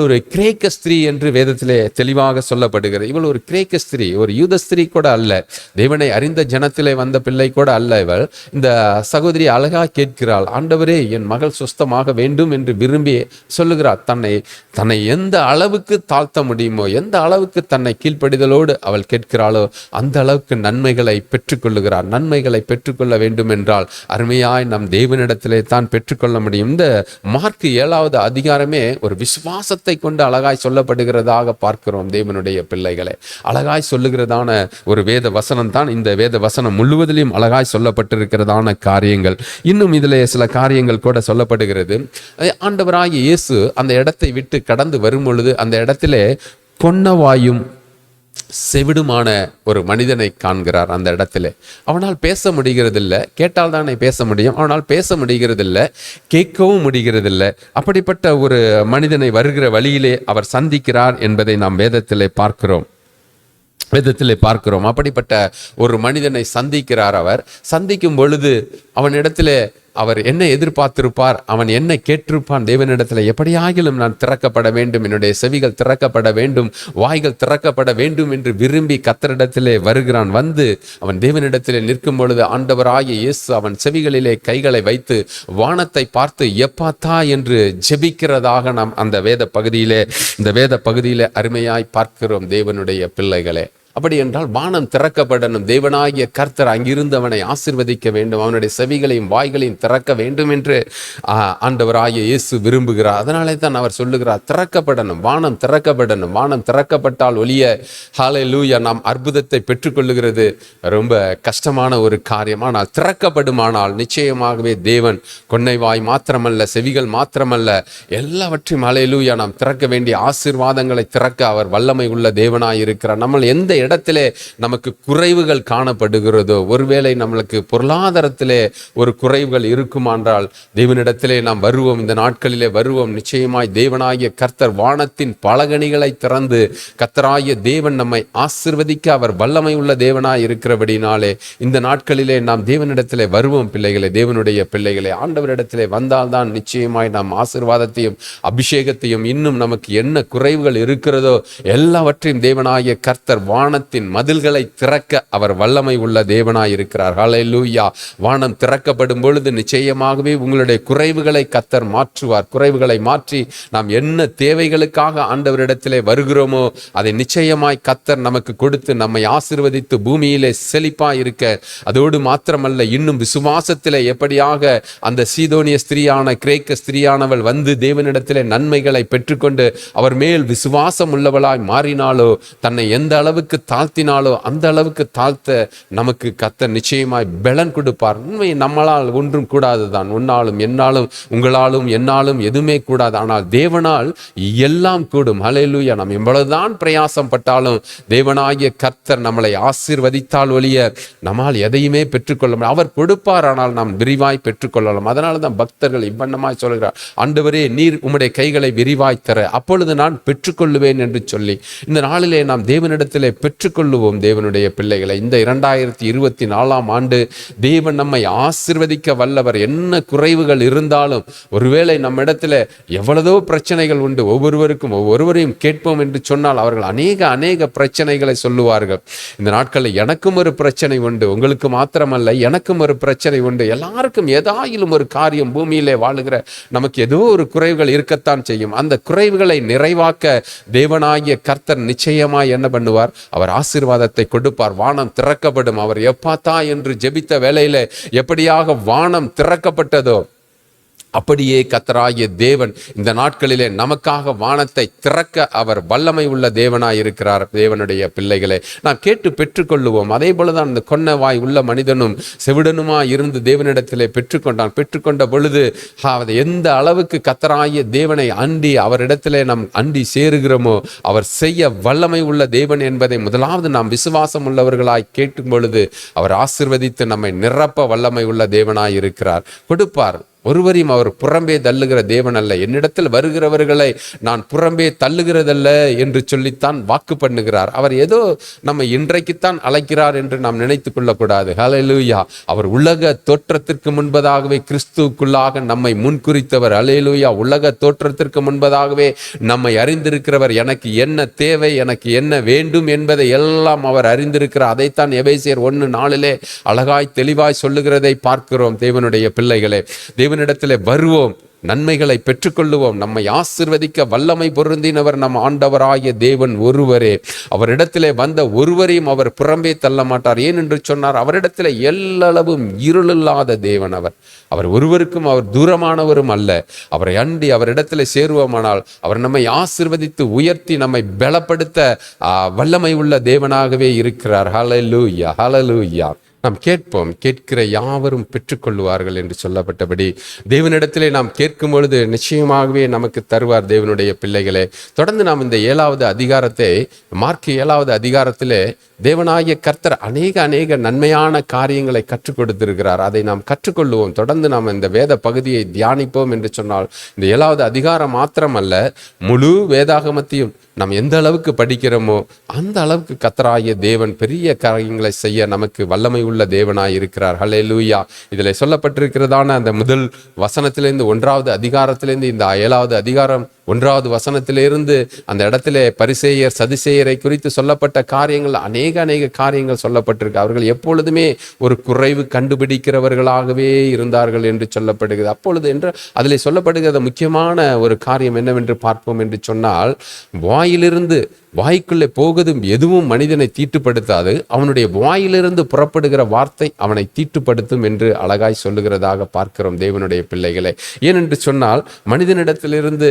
ஒரு கிரேக்க ஸ்திரீ என்று வேதத்திலே தெளிவாக சொல்லப்படுகிறது. இவள் ஒரு கிரேக்க ஸ்திரீ, ஒரு யூத ஸ்திரீ கூட அல்ல, தேவனை அறிந்த ஜனத்திலே வந்த பிள்ளை கூட அல்ல. இவள், இந்த சகோதரி அழகாக கேட்கிறாள், ஆண்டவரே என் மகள் சுஸ்தமாக வேண்டும் என்று விரும்பி சொல்லுகிறாள். தன்னை எந்த அளவுக்கு தாழ்த்த முடியுமோ, எந்த அளவுக்கு தன்னை கீழ்ப்படிதலோடு அவள் கேட்கிறாளோ அந்த அளவுக்கு நன்மைகளை பெற்றுக்கொள்ளுகிறார். நன்மைகளை பெற்றுக்கொள்ள வேண்டும் என்றால் அருமையாய் நம் தேவனிடத்திலே தான் பெற்றுக்கொள்ள முடியும். இந்த மார்க் 7வது அதிகாரமே ஒரு விசுவாசத்தை கொண்டு அழகாய் சொல்லப்படுகிறதாக பார்க்கிறோம். தேவனுடைய பிள்ளைகளை, அழகாய் சொல்லுகிறதான ஒரு வேத வசனம் தான் இந்த வேத வசனம் முழுவதிலும் அழகாய் சொல்லப்பட்டிருக்கிறதான காரியங்கள். இன்னும் இதிலே சில காரியங்கள் கூட சொல்லப்படுகிறது. ஆண்டவராகிய இயேசு அந்த இடத்தை விட்டு கடந்து வரும் பொழுது அந்த இடத்திலே கொன்னவாயும் செவிடுமான ஒரு மனிதனை காண்கிறார். அந்த இடத்துல அவனால் பேச முடிகிறதில்லை, கேட்டால் தானே பேச முடியும், அவனால் பேச முடிகிறதில்லை, கேட்கவும் முடிகிறதில்லை. அப்படிப்பட்ட ஒரு மனிதனை வருகிற வழியிலே அவர் சந்திக்கிறார் என்பதை நாம் வேதத்திலே பார்க்கிறோம். அப்படிப்பட்ட ஒரு மனிதனை சந்திக்கிறார். அவர் சந்திக்கும் பொழுது அவனிடத்திலே அவர் என்ன எதிர்பார்த்திருப்பார், அவன் என்ன கேட்டிருப்பான் தேவனிடத்தில், எப்படியாகிலும் நான் திறக்கப்பட வேண்டும், என்னுடைய செவிகள் திறக்கப்பட வேண்டும், வாய்கள் திறக்கப்பட வேண்டும் என்று விரும்பி கர்த்தரிடத்திலே வருகிறான். வந்து அவன் தேவனிடத்திலே நிற்கும் பொழுது ஆண்டவராகிய இயேசு அவன் செவிகளிலே கைகளை வைத்து வானத்தை பார்த்து எப்பாத்தா என்று ஜெபிக்கிறதாக நாம் அந்த இந்த வேத பகுதியிலே அருமையாய் பார்க்கிறோம் தேவனுடைய பிள்ளைகளே. அப்படி என்றால் வானம் திறக்கப்படணும், தேவனாகிய கர்த்தர் அங்கிருந்து அவனை ஆசீர்வதிக்க வேண்டும், அவனுடைய செவிகளையும் வாய்களையும் திறக்க வேண்டும் என்று ஆண்டவராகிய இயேசு விரும்புகிறார். அதனாலே தான் அவர் சொல்லுகிறார், திறக்கப்படணும், வானம் திறக்கப்படணும். வானம் திறக்கப்பட்டால் ஒழிய ஹல்லேலூயா நாம் அற்புதத்தை பெற்றுக்கொள்ளுகிறது ரொம்ப கஷ்டமான ஒரு காரியம். ஆனால் திறக்கப்படுமானால் நிச்சயமாகவே தேவன் கொன்னை வாய் மாத்திரமல்ல, செவிகள் மாத்திரமல்ல, எல்லாவற்றையும் ஹல்லேலூயா நாம் திறக்க வேண்டிய ஆசீர்வாதங்களை திறக்க அவர் வல்லமை உள்ள தேவனாய் இருக்கிறார். நம்ம எந்த இடத்திலே நமக்கு குறைவுகள் காணப்படுகிறதோ, ஒருவேளை நம்மளுக்கு பொருளாதாரத்திலே ஒரு குறைவுகள் இருக்குமானால் தேவனிடத்திலே நாம் வருவோம், இந்த நாட்களிலே வருவோம். நிச்சயமாய் தேவனாகிய கர்த்தர் வானத்தின் பலகணிகளை திறந்து கர்த்தராகிய தேவன் நம்மை ஆசீர்வதிக்க அவர் வல்லமை உள்ள தேவனாய் இருக்கிறபடினாலே இந்த நாட்களிலே நாம் தேவனிடத்திலே வருவோம். பிள்ளைகளே, தேவனுடைய பிள்ளைகளே, ஆண்டவரிடத்திலே வந்தால்தான் நிச்சயமாய் நாம் ஆசீர்வாதத்தையும் அபிஷேகத்தையும், இன்னும் நமக்கு என்ன குறைவுகள் இருக்கிறதோ எல்லாவற்றையும் தேவனாகிய கர்த்தர் வானத்தின் மதில்களை திறக்க அவர் வல்லமை உள்ள தேவனாய் இருக்கிறார். ஹல்லேலூயா. வானம் திறக்கப்படும் பொழுது நிச்சயமாகவே உங்களுடைய குறைவுகளை கர்த்தர் மாற்றுவார். குறைவுகளை மாற்றி நாம் என்ன தேவைகளுக்காக ஆண்டவரிடத்திலே வருகிறோமோ அதை நிச்சயமாய் கர்த்தர் நமக்கு கொடுத்து நம்மை ஆசீர்வதித்து பூமியிலே செழிப்பாய் இருக்க, அதோடு மாத்திரமல்ல, இன்னும் விசுவாசத்திலே எப்படியாக அந்த சீதோனிய ஸ்திரீயான கிரேக்க ஸ்திரீயானவள் வந்து தேவனிடத்திலே நன்மைகளை பெற்றுக்கொண்டு அவர் மேல் விசுவாசம் உள்ளவளாய் மாறினாலோ, தன்னை எந்த அளவுக்கு தாழ்த்தினாலோ அந்த அளவுக்கு தாழ்த்த நமக்கு கர்த்தர் நிச்சயமாய் பலன் கொடுப்பார். உண்மை நம்மளால் ஒன்றும் கூடாதுதான், உன்னாலும் என்னாலும் உங்களாலும் என்னாலும் எதுவுமே கூடாது, ஆனால் தேவனால் எல்லாம் கூடும். ஹல்லேலூயா. நாம் எவ்வளவுதான் பிரயாசம் பட்டாலும் தேவனாகிய கர்த்தர் நம்மளை ஆசீர்வதித்தால் ஒழிய நம்மால் எதையுமே பெற்றுக்கொள்ள முடியும். அவர் கொடுப்பார், ஆனால் நாம் விரிவாய் பெற்றுக்கொள்ளலாம். அதனால தான் பக்தர்கள் இவ்வண்ணமாய் சொல்கிறார், ஆண்டவரே நீர் உம்முடைய கைகளை விரிவாய் தர, அப்பொழுது நான் பெற்றுக்கொள்ளுவேன் என்று சொல்லி இந்த நாளிலே நாம் தேவனிடத்திலே பெற்றுக்கொள்ளுவோம். தேவனுடைய பிள்ளைகளை, இந்த 2024ஆம் ஆண்டு தேவன் நம்மை ஆசீர்வதிக்க வல்லவர். என்ன குறைவுகள் இருந்தாலும், ஒருவேளை நம்ம இடத்துல எவ்வளவோ பிரச்சனைகள் உண்டு, ஒவ்வொருவரையும் கேட்போம் என்று சொன்னால் அவர்கள் அநேக பிரச்சனைகளை சொல்லுவார்கள். இந்த நாட்களில் எனக்கும் ஒரு பிரச்சனை உண்டு, உங்களுக்கு மாத்திரமல்ல எனக்கும் ஒரு பிரச்சனை உண்டு. எல்லாருக்கும் ஏதாயிலும் ஒரு காரியம், பூமியிலே வாழுகிற நமக்கு ஏதோ ஒரு குறைவுகள் இருக்கத்தான் செய்யும். அந்த குறைவுகளை நிறைவாக்க தேவனாகிய கர்த்தர் நிச்சயமாய் என்ன பண்ணுவார், அவர் ஆசீர்வாதத்தை கொடுப்பார். வானம் திறக்கப்படும். அவர் எப்பாத்தா என்று ஜெபித்த வேளையில எப்படியாக வானம் திறக்கப்பட்டதோ அப்படியே கர்த்தராகிய தேவன் இந்த நாட்களிலே நமக்காக வானத்தை திறக்க அவர் வல்லமை உள்ள தேவனாய் இருக்கிறார். தேவனுடைய பிள்ளைகளை நாம் கேட்டு பெற்றுக்கொள்ளுவோம். அதே போலதான் இந்த கொன்ன வாய் உள்ள மனிதனும் செவிடனுமா இருந்து தேவனிடத்திலே பெற்றுக்கொண்டான். பெற்றுக்கொண்ட பொழுது எந்த அளவுக்கு கர்த்தராகிய தேவனை அண்டி அவரிடத்திலே நாம் அண்டி சேருகிறோமோ அவர் செய்ய வல்லமை உள்ள தேவன் என்பதை முதலாவது நாம் விசுவாசம் உள்ளவர்களாய் கேட்கும் பொழுது அவர் ஆசீர்வதித்து நம்மை நிரப்ப வல்லமை உள்ள தேவனாய் இருக்கிறார். கொடுப்பார். ஒருவரையும் அவர் புறம்பே தள்ளுகிற தேவன் அல்ல. என்னிடத்தில் வருகிறவர்களை நான் புறம்பே தள்ளுகிறதல்ல என்று சொல்லித்தான் வாக்கு பண்ணுகிறார். அவர் ஏதோ நம்ம இன்றைக்குத்தான் அழைக்கிறார் என்று நாம் நினைத்து கொள்ளக்கூடாது. ஹல்லேலூயா. அவர் உலக தோற்றத்திற்கு முன்பதாகவே கிறிஸ்துவுக்குள்ளாக நம்மை முன்குறித்தவர். ஹல்லேலூயா. உலக தோற்றத்திற்கு முன்பதாகவே நம்மை அறிந்திருக்கிறவர். எனக்கு என்ன தேவை, எனக்கு என்ன வேண்டும் என்பதை எல்லாம் அவர் அறிந்திருக்கிறார். அதைத்தான் எபேசியர் 1:4 அழகாய் தெளிவாய் சொல்லுகிறதை பார்க்கிறோம். தேவனுடைய பிள்ளைகளே, தேவனிடத்திலே வருவோம், நன்மைகளை பெற்றுக்கொள்ளுவோம். நம்மை ஆசீர்வதிக்க வல்லமை பொருந்தினவர் நம் ஆண்டவராகிய தேவன் ஒருவரே. அவரிடத்திலே வந்த ஒருவரையும் அவர் புறம்பே தள்ள மாட்டார். ஏன் என்று சொன்னார், அவரிடத்திலே எல்லளவும் இருளில்லாத தேவன் அவர் ஒருவருக்கும் அவர் தூரமானவரும் அல்ல. அவரை அண்டி அவரிடத்திலே சேருவோமானால் அவர் நம்மை ஆசீர்வதித்து உயர்த்தி நம்மை பலப்படுத்த வல்லமை உள்ள தேவனாகவே இருக்கிறார். ஹல்லேலூயா, ஹல்லேலூயா. நாம் கேட்போம், கேட்கிற யாவரும் பெற்றுக்கொள்வார்கள் என்று சொல்லப்பட்டபடி தேவனிடத்திலே நாம் கேட்கும் பொழுது நிச்சயமாகவே நமக்கு தருவார். தேவனுடைய பிள்ளைகளே, தொடர்ந்து நாம் இந்த 7வது அதிகாரத்தை, மார்க் 7வது அதிகாரத்திலே தேவனாகிய கர்த்தர் அநேக நன்மையான காரியங்களை கற்றுக் கொடுத்திருக்கிறார். அதை நாம் கற்றுக்கொள்ளுவோம். தொடர்ந்து நாம் இந்த வேத பகுதியை தியானிப்போம் என்று சொன்னால் இந்த 7வது அதிகாரம் மாத்திரமல்ல, முழு வேதாகமத்தையும் நாம் எந்த அளவுக்கு படிக்கிறோமோ அந்த அளவுக்கு கர்த்தராகிய தேவன் பெரிய காரியங்களை செய்ய நமக்கு வல்லமை உள்ள தேவனாய் இருக்கிறார். ஹல்லேலூயா. இதில் சொல்லப்பட்டிருக்கிறதான அந்த முதல் வசனத்திலிருந்து 1வது அதிகாரத்திலிருந்து இந்த 7வது அதிகாரம் 1வது வசனத்திலிருந்து அந்த இடத்துல பரிசேயர் சதுசேயரை குறித்து சொல்லப்பட்ட காரியங்கள் அநேக காரியங்கள் சொல்லப்பட்டிருக்கு. அவர்கள் எப்பொழுதுமே ஒரு குறைவு கண்டுபிடிக்கிறவர்களாகவே இருந்தார்கள் என்று சொல்லப்படுகிறது. அப்பொழுது என்று அதில் சொல்லப்படுகிற முக்கியமான ஒரு காரியம் என்னவென்று பார்ப்போம் என்று சொன்னால், வாய்க்குள்ளே போகுதும் எதுவும் மனிதனை தீட்டுப்படுத்தாது, அவனுடைய வாயிலிருந்து புறப்படுகிற வார்த்தை அவனை தீட்டுப்படுத்தும் என்று அழகாய் சொல்லுகிறதாக பார்க்கிறோம் தேவனுடைய பிள்ளைகளை. ஏனென்று சொன்னால், மனிதனிடத்திலிருந்து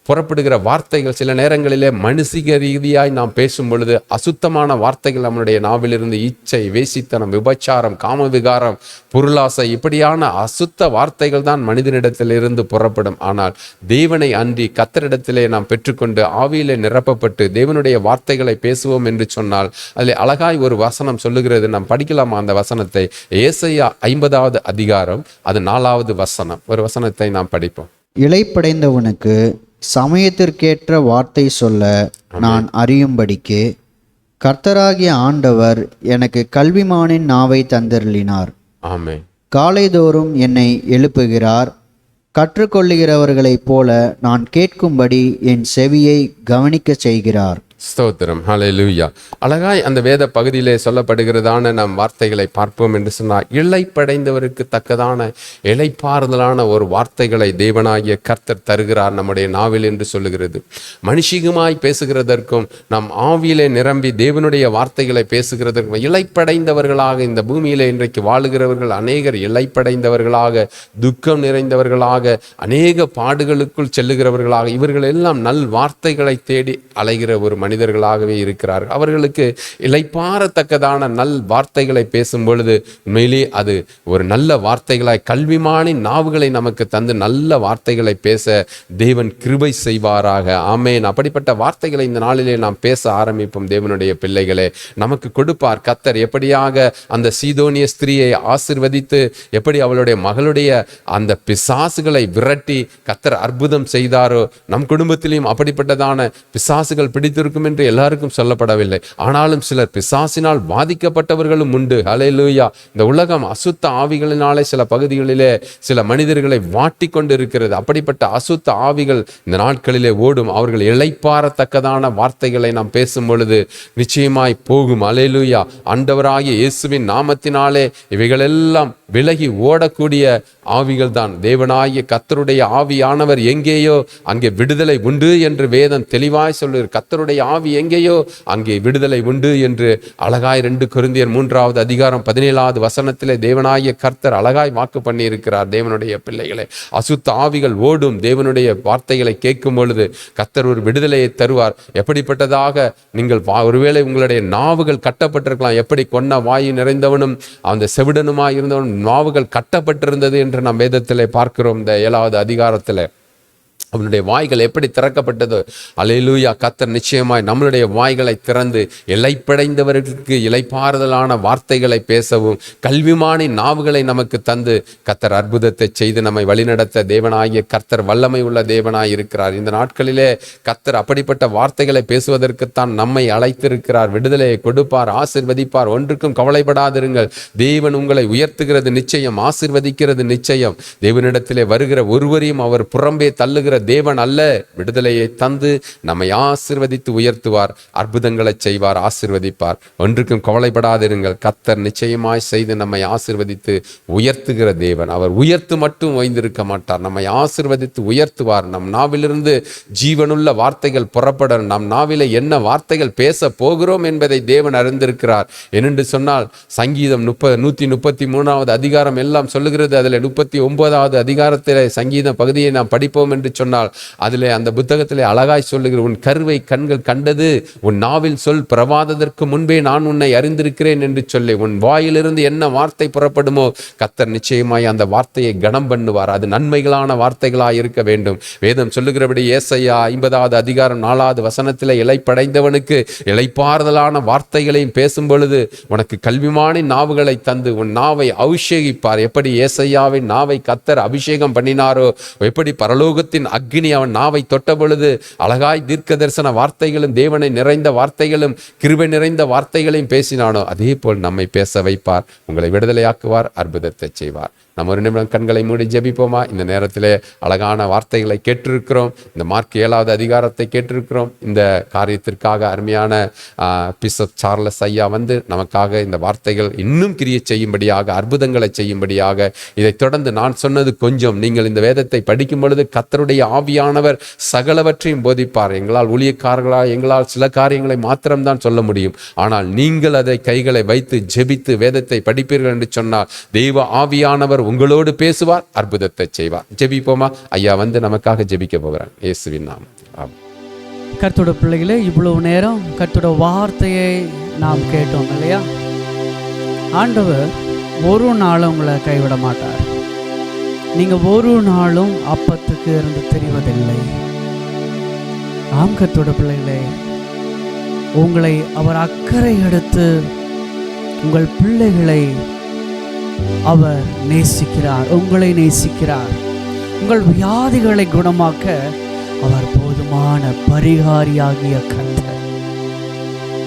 புறப்படுகிற வார்த்தைகள் சில நேரங்களிலே மனுஷிக ரீதியாய் நாம் பேசும் பொழுது அசுத்தமான வார்த்தைகள் நம்முடைய நாவிலிருந்து இச்சை, வேசித்தனம், விபச்சாரம், காமவிகாரம், பொருளாசை, இப்படியான அசுத்த வார்த்தைகள் தான் மனிதனிடத்திலிருந்து புறப்படும். ஆனால் தேவனை அன்றி கர்த்தரிடத்திலே நாம் பெற்றுக்கொண்டு ஆவியிலே நிரப்பப்பட்டு தேவனுடைய வார்த்தைகளை பேசுவோம் என்று சொன்னால், அதில் அழகாய் ஒரு வசனம் சொல்லுகிறது. நாம் படிக்கலாமா அந்த வசனத்தை? ஏசாயா 50வது அதிகாரம் அது 4வது வசனம். ஒரு வசனத்தை நாம் படிப்போம். இளைப்படைந்தவனுக்கு சமயத்திற்கேற்ற வார்த்தை சொல்ல நான் அறியும்படிக்கு கர்த்தராகிய ஆண்டவர் எனக்கு கல்விமானின் நாவை தந்தருளினார். ஆமென். காலைதோறும் என்னை எழுப்புகிறார். கற்றுக்கொள்ளுகிறவர்களைப் போல நான் கேட்கும்படி என் செவியை கவனிக்கச் செய்கிறார். ஸ்தோத்திரம். ஹல்லேலூயா. அழகாய் அந்த வேத பகுதியிலே சொல்லப்படுகிறதான நம் வார்த்தைகளை பார்ப்போம் என்று சொன்னால், இளைப்படைந்தவருக்கு தக்கதான இளைப்பாறுதலான ஒரு வார்த்தைகளை தேவனாகிய கர்த்தர் தருகிறார் நம்முடைய நாவில் என்று சொல்லுகிறது. மனுஷிகமாய் பேசுகிறதற்கும் நம் ஆவியிலே நிரம்பி தேவனுடைய வார்த்தைகளை பேசுகிறதற்கும் இளைப்படைந்தவர்களாக இந்த பூமியிலே இன்றைக்கு வாழுகிறவர்கள் அநேகர் இளைப்படைந்தவர்களாக, துக்கம் நிறைந்தவர்களாக, அநேக பாடுகளுக்குள் செல்லுகிறவர்களாக, இவர்கள் எல்லாம் நல் வார்த்தைகளை தேடி அலைகிற ஒரு மனிதர்களாகவே இருக்கிறார்கள். அவர்களுக்கு இளைப்பாறத்தக்கதான நல் வார்த்தைகளை பேசும் பொழுது உண்மையிலே அது ஒரு நல்ல வார்த்தைகளாய் கல்விமானின் நாவுகளை நமக்கு தந்து நல்ல வார்த்தைகளை பேச தேவன் கிருபை செய்வாராக. ஆமென். அப்படிப்பட்ட வார்த்தைகளை இந்த நாளிலே நாம் பேச ஆரம்பிப்போம். தேவனுடைய பிள்ளைகளே, நமக்கு கொடுப்பார் கர்த்தர். எப்படியாக அந்த சீதோனிய ஸ்திரீயை ஆசீர்வதித்து எப்படி அவளுடைய மகளுடைய அந்த பிசாசுகளை விரட்டி கர்த்தர் அற்புதம் செய்தாரோ, நம் குடும்பத்திலையும் அப்படிப்பட்டதான பிசாசுகள் பிடித்திருக்கும் என்று எல்லாருக்கும் சொல்லப்படவில்லை. ஆனாலும் சிலர் பிசாசினால் பாதிக்கப்பட்டவர்களும் உண்டு. ஹல்லேலூயா. இந்த உலகம் அசுத்த ஆவிகளினாலே சில பகுதிகளிலே சில மனிதர்களை வாட்டி கொண்டு இருக்கிறது. அப்படிப்பட்ட அசுத்த ஆவிகள் இந்த நாட்களிலே ஓடும். அவர்கள் இளைப்பாறத்தக்கதான வார்த்தைகளை நாம் பேசும் பொழுது நிச்சயமாய் போகும். ஹல்லேலூயா. ஆண்டவராகிய இயேசுவின் நாமத்தினாலே இவைகளெல்லாம் விலகி ஓடக்கூடிய ஆவிகள் தான். தேவனாகிய கர்த்தருடைய ஆவியானவர் எங்கேயோ அங்கே விடுதலை உண்டு என்று வேதம் தெளிவாய் சொல்லுகிறது. கர்த்தருடைய ஆவி எங்கேயோ அங்கே விடுதலை உண்டு என்று அழகாய் 2 கொரிந்தியர் 3வது அதிகாரம் 17வது வசனத்திலே தேவனாகிய கர்த்தர் அழகாய் வாக்கு பண்ணி இருக்கிறார். தேவனுடைய பிள்ளைகளை, அசுத்த ஆவிகள் ஓடும். தேவனுடைய வார்த்தைகளை கேட்கும் பொழுது கர்த்தர் ஒரு விடுதலையை தருவார். எப்படிப்பட்டதாக நீங்கள் ஒருவேளை உங்களுடைய நாவுகள் கட்டப்பட்டிருக்கலாம். எப்படி கொன்ன வாயு நிறைந்தவனும் அந்த செவிடனுமாய் இருந்தவனும் நாவுகள் கட்டப்பட்டிருந்தது என்று நாம் வேதத்திலே பார்க்கிறோம். இந்த 7வது அதிகாரத்தில் அவனுடைய வாய்கள் எப்படி திறக்கப்பட்டதோ, அல்லேலூயா, கர்த்தர் நிச்சயமாய் நம்மளுடைய வாய்களை திறந்து இளைப்படைந்தவர்களுக்கு இளைப்பாறுதலான வார்த்தைகளை பேசவும் கல்விமானின் நாவுகளை நமக்கு தந்து கர்த்தர் அற்புதத்தை செய்து நம்மை வழிநடத்த தேவனாகிய கர்த்தர் வல்லமை உள்ள தேவனாய் இருக்கிறார். இந்த நாட்களிலே கர்த்தர் அப்படிப்பட்ட வார்த்தைகளை பேசுவதற்குத்தான் நம்மை அழைத்திருக்கிறார். விடுதலையை கொடுப்பார், ஆசீர்வதிப்பார். ஒன்றுக்கும் கவலைப்படாதிருங்கள். தேவன் உங்களை உயர்த்துகிறது நிச்சயம், ஆசீர்வதிக்கிறது நிச்சயம். தேவனிடத்திலே வருகிற ஒருவரையும் அவர் புறம்பே தள்ளுகிற தேவன் அல்ல. விடுதலையை தந்து நம்மை ஆசீர்வதித்து உயர்த்துவார், அற்புதங்களை செய்வார், ஆசீர்வதிப்பார். ஒன்றுக்கும் கவலைப்படாதிருங்கள். கர்த்தர் நிச்சயமாய் செய்து நம்மை ஆசீர்வதித்து உயர்த்துகிற தேவன். அவர் உயர்த்து மட்டும் ஓய்ந்திருக்க மாட்டார், நம்மை ஆசீர்வதித்து உயர்த்துவார். நம் நாவிலிருந்து ஜீவனுள்ள வார்த்தைகள் புறப்பட, நம் நாவிலே என்ன வார்த்தைகள் பேச போகிறோம் என்பதை தேவன் அறிந்திருக்கிறார். என்னென்று சொன்னால் சங்கீதம் 133வது அதிகாரம் எல்லாம் சொல்லுகிறது. அதில் 39வது அதிகாரத்தில் சங்கீத பகுதியை நாம் படிப்போம் என்று சொன்னால் அதிலே அந்த புத்தகத்திலே அழகாய் சொல்லுகிற, உன் கருவை கண்கள் கண்டது, உன் நாவில் சொல் பிரவாதத்திற்கு முன்பே நான் உன்னை அறிந்திருக்கிறேன் என்று சொல்லி, உன் வாயிலிருந்து என்ன வார்த்தை புறப்படுமோ கர்த்தர் நிச்சயமாய் அந்த வார்த்தையை கனம் பண்ணுவார். அது நன்மைகளான வார்த்தைகளாய் இருக்க வேண்டும். வேதம் சொல்லுகிறபடி ஏசாயா 50வது அதிகாரம் 4வது வசனத்திலே இளைப்படைந்தவனுக்கு இளைப்பாறுதலான வார்த்தைகளையும் பேசும் பொழுது உனக்கு கல்விமானின் நாவுகளை தந்து உன் நாவை அபிஷேகிப்பார். எப்படி ஏசாயாவின் நாவை கர்த்தர் அபிஷேகம் பண்ணினாரோ, எப்படி பரலோகத்தின் அக்கினி அவன் நாவை தொட்ட பொழுது அழகாய் தீர்க்க தரிசன வார்த்தைகளும் தேவனை நிறைந்த வார்த்தைகளும் கிருபை நிறைந்த வார்த்தைகளையும் பேசினானோ அதே போல் நம்மை பேச வைப்பார். உங்களை விடுதலையாக்குவார், அற்புதத்தை செய்வார். நம்ம ஒரு நிமிடம் கண்களை மூடி ஜெபிப்போமா? இந்த நேரத்திலே அழகான வார்த்தைகளை கேட்டிருக்கிறோம். இந்த மார்க் 7வது அதிகாரத்தை கேட்டிருக்கிறோம். இந்த காரியத்திற்காக அருமையான பிஷப் சார்லஸ் ஐயா வந்து நமக்காக இந்த வார்த்தைகள் இன்னும் கிரியை செய்யும்படியாக, அற்புதங்களை செய்யும்படியாக, இதை தொடர்ந்து நான் சொன்னது கொஞ்சம், நீங்கள் இந்த வேதத்தை படிக்கும் பொழுது கர்த்தருடைய ஆவியானவர் சகலவற்றையும் போதிப்பார். எங்களால் ஊழியக்காரர்களாக எங்களால் சில காரியங்களை மாத்திரம்தான் சொல்ல முடியும். ஆனால் நீங்கள் அதை கைகளை வைத்து ஜெபித்து வேதத்தை படிப்பீர்கள் என்று சொன்னால் தெய்வ ஆவியானவர் உங்களோடு பேசுவார், அற்புதத்தை செய்வார். ஜெபிப்போமா? ஐயா வந்து நமக்காக ஜெபிக்க போகிறார். இயேசுவின் நாமத்தில். கர்த்தரோட பிள்ளைகளே, இவ்வளவு நேரம் கர்த்தரோட வார்த்தையை நாம் கேட்டோம் இல்லையா? ஆண்டவர் ஒரு நாளும் உங்களை கைவிட மாட்டார். நீங்க ஒரு நாளும் அப்பத்துக்கு இருந்து தெரிவதில்லை. ஆம் கர்த்தரோட பிள்ளைகளே, உங்களை அவர் அக்கறை எடுத்து உங்கள் பிள்ளைகளை அவர் நேசிக்கிறார், உங்களை நேசிக்கிறார். உங்கள் வியாதிகளை குணமாக்க அவர் போதுமான பரிகாரியாகிய கர்த்தர்.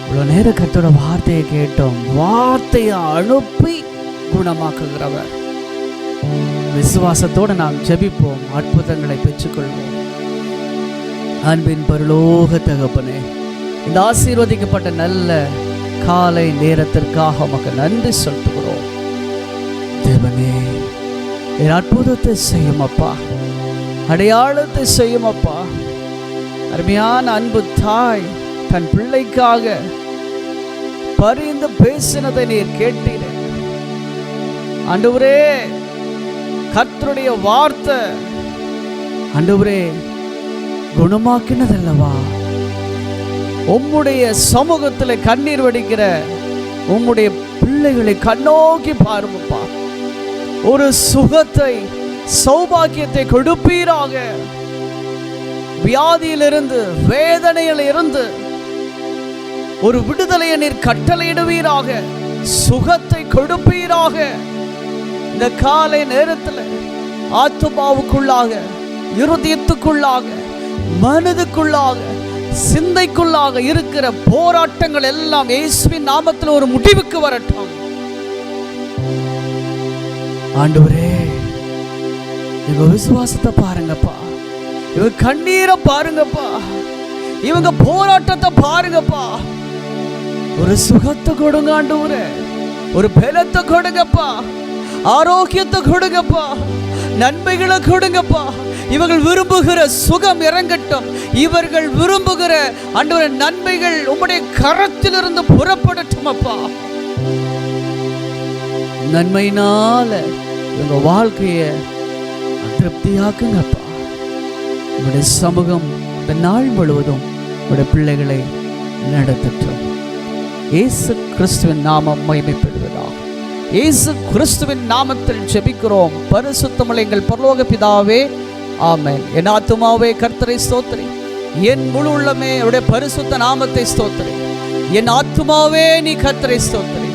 இவ்வளவு நேரம் கர்த்தரோட வார்த்தையை கேட்டோம். வார்த்தையை அனுப்பி குணமாக்குகிறவர். விசுவாசத்தோடு நாம் ஜெபிப்போம், அற்புதங்களை பெற்றுக்கொள்வோம். அன்பின் பரலோக தகப்பனே, இந்த ஆசீர்வதிக்கப்பட்ட நல்ல காலை நேரத்திற்காக உமக்கு நன்றி செலுத்துகிறோம். தேவனே, அற்புதத்தை செய்யும் அப்பா, அடையாளத்தை செய்யும் அப்பா. அருமையான அன்பு தாய் தன் பிள்ளைக்காக பரிந்து பேசினதை நீர் கேட்டீரே ஆண்டவரே. கர்த்தருடைய வார்த்தை ஆண்டவரே குணமாக்கினதல்லவா? உம்முடைய சமூகத்தில் கண்ணீர் வடிக்கிற உம்முடைய பிள்ளைகளை கண்ணோக்கி பாருங்கப்பா. ஒரு சுகத்தை, சௌபாக்கியத்தை கொடுப்பீராக. வியாதியிலிருந்து, வேதனையில் இருந்து ஒரு விடுதலையை நீர் கட்டளையிடுவீராக. சுகத்தை கொடுப்பீராக. இந்த காலை நேரத்தில் ஆத்துமாவுக்குள்ளாக, இருதயத்துக்குள்ளாக, மனதுக்குள்ளாக, சிந்தைக்குள்ளாக இருக்கிற போராட்டங்கள் எல்லாம் இயேசுவின் நாமத்தில் ஒரு முடிவுக்கு வரட்டும். ஆண்டவரே, இவங்க விசுவாசத்தை பாருங்கப்பா, இவங்க கண்ணீரை பாருங்கப்பா, இவங்க போராட்டத்தை பாருங்கப்பா. ஒரு சுகத்தை கொடுங்க ஆண்டவரே, ஒரு பலத்தை கொடுங்கப்பா, ஆரோக்கியத்தை கொடுங்கப்பா, நன்மைகளை கொடுங்கப்பா. இவர்கள் விரும்புகிற சுகம் இறங்கட்டும். இவர்கள் விரும்புகிற ஆண்டவரே நன்மைகள் உம்முடைய கரத்திலிருந்து புறப்படட்டும் அப்பா. நன்மையினால இவங்க வாழ்க்கையை திருப்தியாக்குங்கப்பா. உங்களுடைய சமூகம் இந்த நாள் முழுவதும் உங்களுடைய பிள்ளைகளை நடத்தட்டும். இயேசு கிறிஸ்துவின் நாமம் மகிமைப்படுவதாக. இயேசு கிறிஸ்துவின் நாமத்தில் ஜெபிக்கிறோம் பரிசுத்தமுள்ள எங்கள் பரலோக பிதாவே, ஆமென். என் ஆத்துமாவே கர்த்தரை ஸ்தோத்திரி, என் முழு உள்ளமே அவருடைய பரிசுத்த நாமத்தை ஸ்தோத்திரி. என் ஆத்துமாவே நீ கர்த்தரை ஸ்தோத்திரி.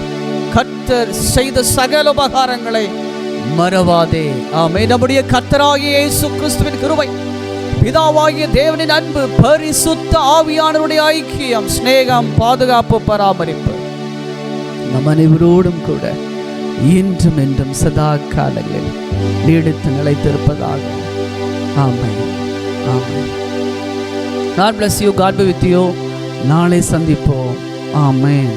கர்த்தர் செய்த சகல உபகாரங்களை மறவாதே. ஆமென். நம்முடைய கர்த்தராகிய இயேசு கிறிஸ்துவின் கிருபை, பிதாவாகிய தேவனின் அன்பு, பரிசுத்த ஆவியானவருடைய ஐக்கியம், சிநேகம், பாதுகாப்பு, பராமரிப்பு நம் அனைவரோடும் கூட இன்றும் என்றும் சதா காலங்களில் நீடித்து நிலைத்திருப்பதாக. ஆமென். ஆமென். God bless you. God be with you. நாளை சந்திப்போம். ஆமென்.